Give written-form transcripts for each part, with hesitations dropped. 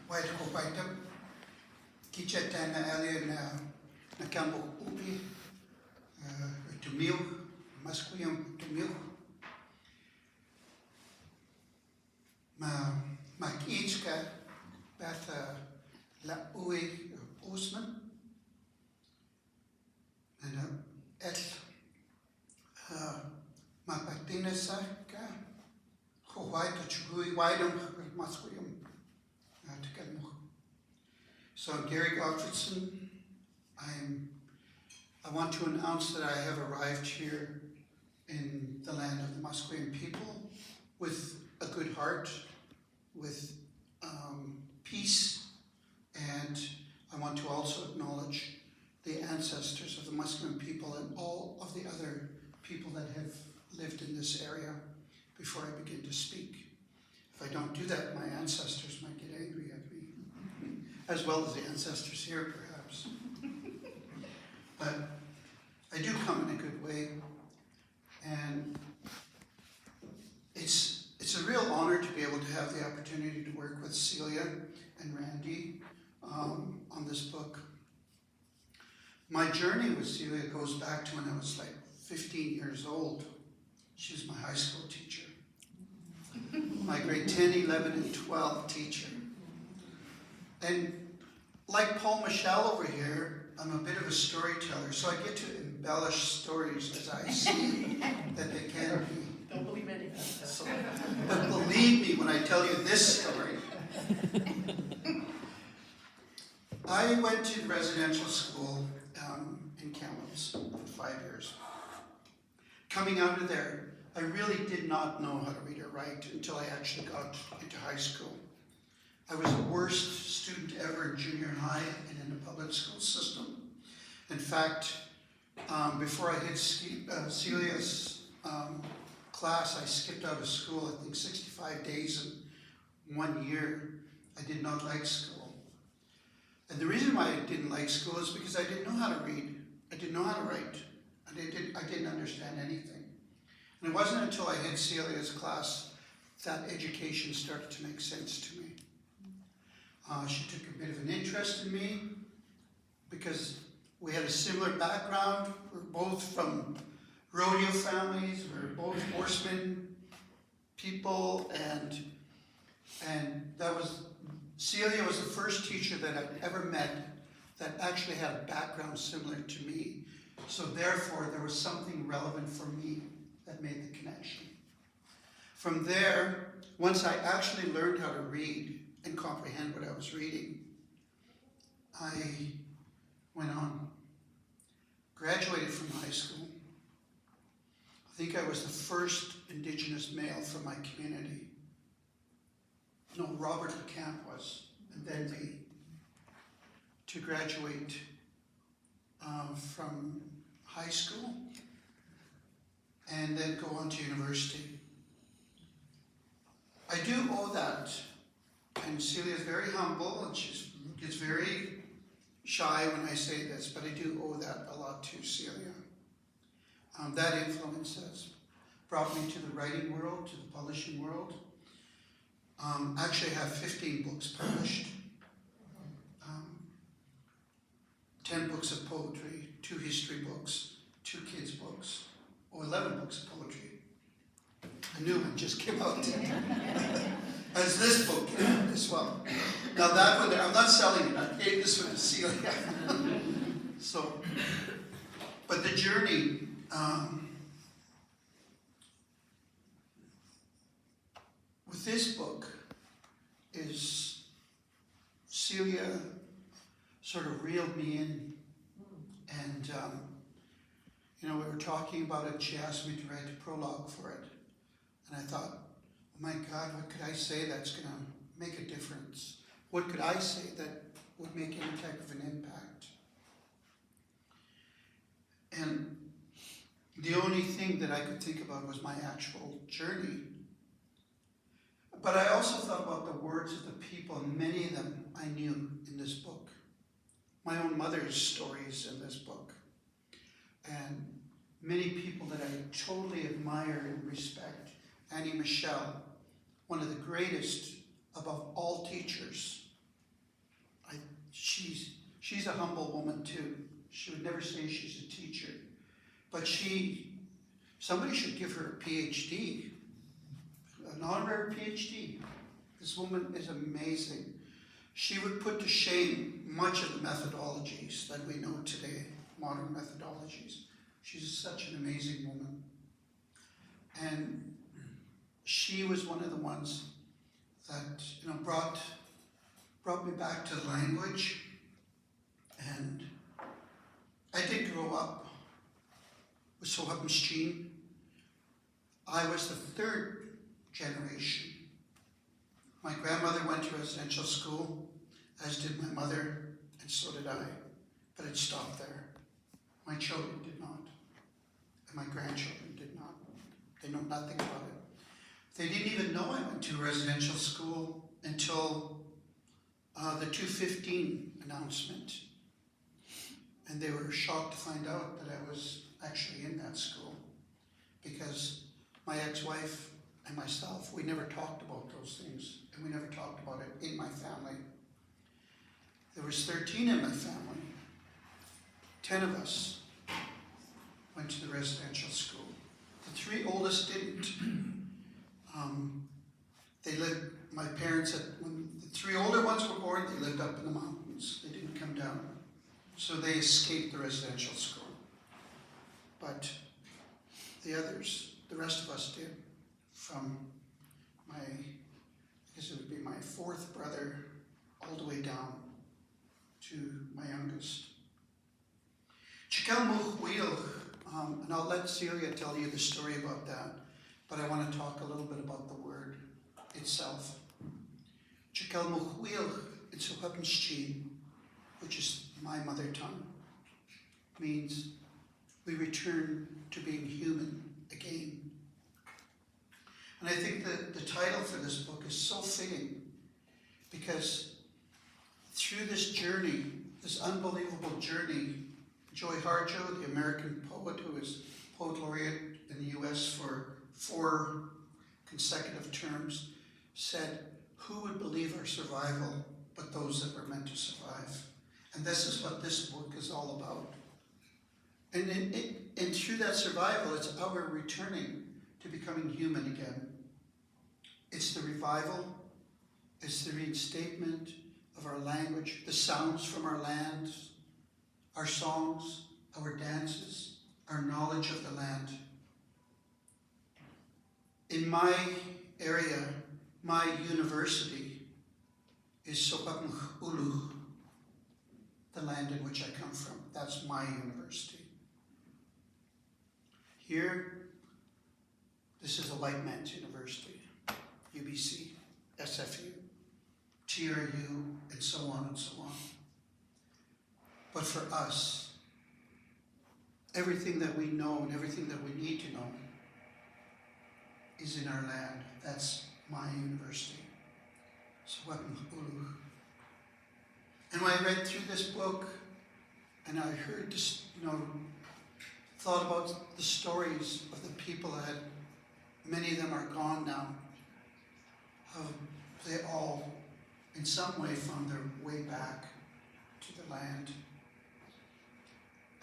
White ko white kitchen na earlier na campo ubi to milk masculine to milk ma kiitska bata la ui usman en et ma patina sa ka ho white to chui white masculine So I'm Garry Gottfriedson. I want to announce that I have arrived here in the land of the Musqueam people with a good heart, with peace, and I want to also acknowledge the ancestors of the Musqueam people and all of the other people that have lived in this area before I begin to speak. If I don't do that, my ancestors might get angry at me, as well as the ancestors here, perhaps. But I do come in a good way, and it's a real honor to be able to have the opportunity to work with Celia and Randy on this book. My journey with Celia goes back to when I was like 15 years old. She was my high school teacher. My grade 10, 11, and 12 teacher. And like Paul Michel over here, I'm a bit of a storyteller, so I get to embellish stories as I see that they can be. Don't believe anything. So, but believe me when I tell you this story. I went to residential school in Kamloops for 5 years. Coming out of there, I really did not know how to read or write until I actually got into high school. I was the worst student ever in junior high and in the public school system. In fact, before I hit Celia's class, I skipped out of school, I think 65 days in 1 year. I did not like school. And the reason why I didn't like school is because I didn't know how to read. I didn't know how to write. I didn't understand anything. And it wasn't until I hit Celia's class that education started to make sense to me. She took a bit of an interest in me because we had a similar background. We're both from rodeo families. We're both horsemen people, and that was Celia was the first teacher that I'd ever met that actually had a background similar to me. So therefore, there was something relevant for me that made the connection. From there, once I actually learned how to read and comprehend what I was reading, I went on, graduated from high school. I think I was the first Indigenous male from my community. No, Robert LeCamp was, and then me, to graduate from high school and then go on to university. I do owe that, and Celia is very humble and she gets very shy when I say this, but I do owe that a lot to Celia. That influence has brought me to the writing world, to the publishing world. Actually, I have 15 books published, 10 books of poetry, 2 history books, 2 kids' books, 11 books of poetry. A new one just came out. As this book came out as well. Now that one, I'm not selling it. I gave this one to Celia. So, but the journey, with this book is Celia sort of reeled me in, and we were talking about it. She asked me to write a prologue for it, and I thought, oh my God, what could I say that's going to make a difference? What could I say that would make any type of an impact? And the only thing that I could think about was my actual journey. But I also thought about the words of the people, and many of them I knew in this book. My own mother's stories in this book. And many people that I totally admire and respect. Annie Michel, one of the greatest above all teachers a humble woman too. She would never say she's a teacher, but somebody should give her a PhD, an honorary PhD. This woman is amazing. She would put to shame much of the methodologies that we know today, modern methodologies. She's such an amazing woman. And she was one of the ones that brought me back to language. And I did grow up with Sohapmschin. I was the third generation. My grandmother went to residential school, as did my mother, and so did I. But it stopped there. My children did not, and my grandchildren did not. They know nothing about it. They didn't even know I went to residential school until the 215 announcement. And they were shocked to find out that I was actually in that school, because my ex-wife and myself, we never talked about those things, and we never talked about it in my family. There was 13 in my family. 10 of us went to the residential school. The 3 oldest didn't. They lived, my parents, when the 3 older ones were born, they lived up in the mountains. They didn't come down. So they escaped the residential school. But the others, the rest of us did, from I guess it would be my 4th brother all the way down to my youngest. And I'll let Celia tell you the story about that, but I want to talk a little bit about the word itself. In Sohapmschin, which is my mother tongue, means we return to being human again. And I think that the title for this book is so fitting, because through this journey, this unbelievable journey, Joy Harjo, the American poet who is poet laureate in the US for 4 consecutive terms, said, "Who would believe our survival but those that were meant to survive?" And this is what this book is all about. And through that survival, it's our returning to becoming human again. It's the revival, it's the reinstatement of our language, the sounds from our lands, our songs, our dances, our knowledge of the land. In my area, my university is Sohapmchuluh, the land in which I come from. That's my university. Here, this is a white man's university, UBC, SFU, TRU, and so on and so on. But for us, everything that we know and everything that we need to know is in our land. That's my university. Sohapmchuluh. And when I read through this book, and I heard this, thought about the stories of the people that many of them are gone now, how they all, in some way, found their way back to the land.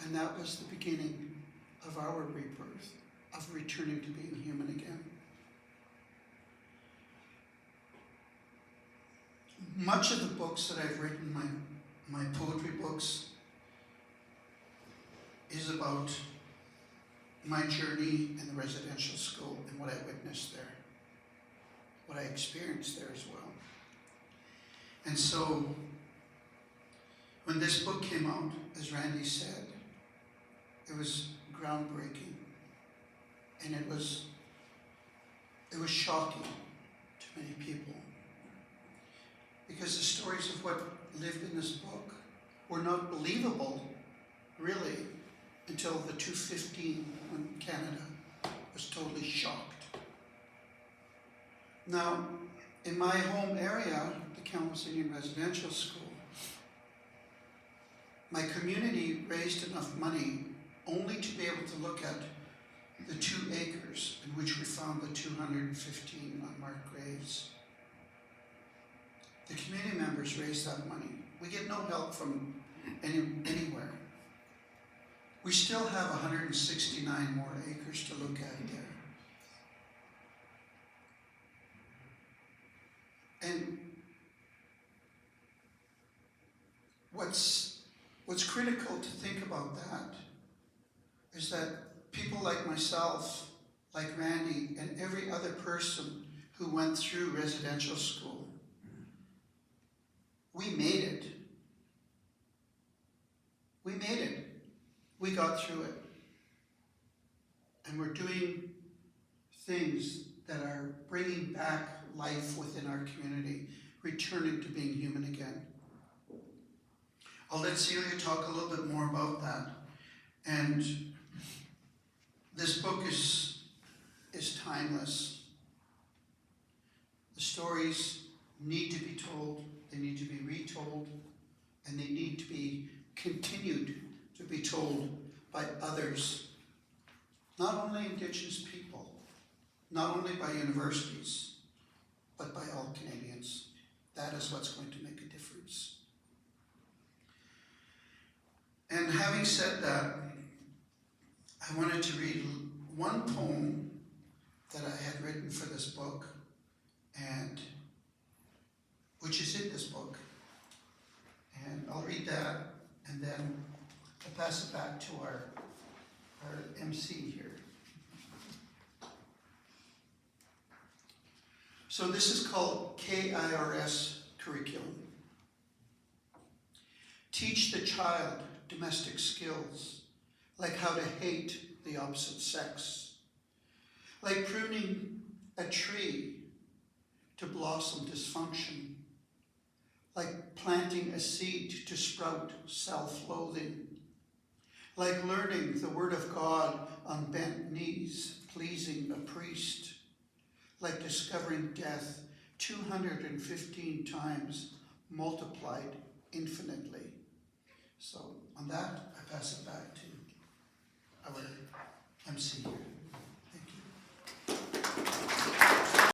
And that was the beginning of our rebirth, of returning to being human again. Much of the books that I've written, my poetry books, is about my journey in the residential school and what I witnessed there, what I experienced there as well. And so, when this book came out, as Randy said, it was groundbreaking, and it was shocking to many people, because the stories of what lived in this book were not believable, really, until the 215, when Canada was totally shocked. Now, in my home area, the Kamloops Indian Residential School, my community raised enough money only to be able to look at the 2 acres in which we found the 215 unmarked graves. The community members raised that money. We get no help from anywhere. We still have 169 more acres to look at there. And what's critical to think about that is that people like myself, like Randy, and every other person who went through residential school, we made it. We made it. We got through it. And we're doing things that are bringing back life within our community, returning to being human again. I'll let Celia talk a little bit more about that. And this book is timeless. The stories need to be told, they need to be retold, and they need to be continued to be told by others, not only Indigenous people, not only by universities, but by all Canadians. That is what's going to make a difference. And having said that, I wanted to read one poem that I had written for this book, and which is in this book. And I'll read that, and then I'll pass it back to our MC here. So this is called KIRS Curriculum. Teach the child domestic skills, like how to hate the opposite sex, like pruning a tree to blossom dysfunction, like planting a seed to sprout self-loathing, like learning the word of God on bent knees, pleasing a priest, like discovering death 215 times multiplied infinitely. So on that, I pass it back to our MC here.